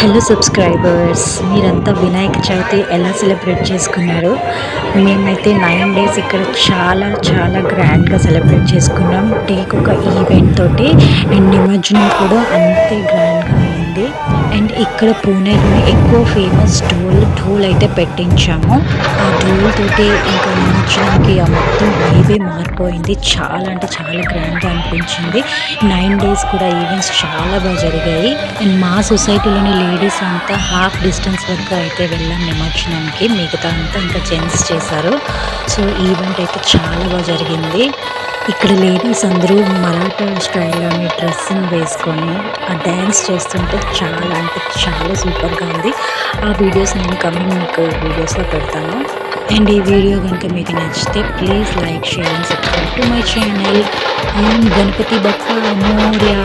Hello subscribers, మీరంతా వినాయక చవితి ఎలా celebrate చేసుకున్నారు? మేమైతే 9 డేస్ ఇక్కడ చాలా చాలా గ్రాండ్గా సెలబ్రేట్ చేసుకున్నాం. డేకి ఒక ఈవెంట్ తోటి అండ్ నిమజ్జనం కూడా అంతే గ్రాండ్గా అయింది. అండ్ ఇక్కడ పూణేలోని ఎక్కువ ఫేమస్ ఢోల్ అయితే పెట్టించాము. ఆ ఢోల్ తోటి ఇంకా నిమజ్జనంకి ఆ మొత్తం వైబే మారిపోయింది. చాలా అంటే చాలా గ్రాండ్గా అనిపించింది. 9 డేస్ కూడా ఈవెంట్స్ చాలా బాగా జరిగాయి. అండ్ మా సొసైటీలోని లేడీస్ అంతా హాఫ్ డిస్టెన్స్ వరకు అయితే వెళ్ళాం నిమజ్జనంకి. మిగతా అంతా ఇంకా జెంట్స్ చేశారు. సో ఈవెంట్ అయితే చాలా బాగా జరిగింది. ఇక్కడ లేడీస్ అందరూ మరాఠా స్టైల్లోని డ్రెస్సింగ్ వేసుకొని ఆ డ్యాన్స్ చేస్తుంటే చాలా అంటే చాలా సూపర్గా ఉంది. ఆ వీడియోస్ నేను కమింగ్ మీకు వీడియోస్లో పెడతాను. అండ్ ఈ వీడియో కనుక మీకు నచ్చితే please like, share and subscribe to my channel. ఓం గణపతి బప్పా మోర్యా.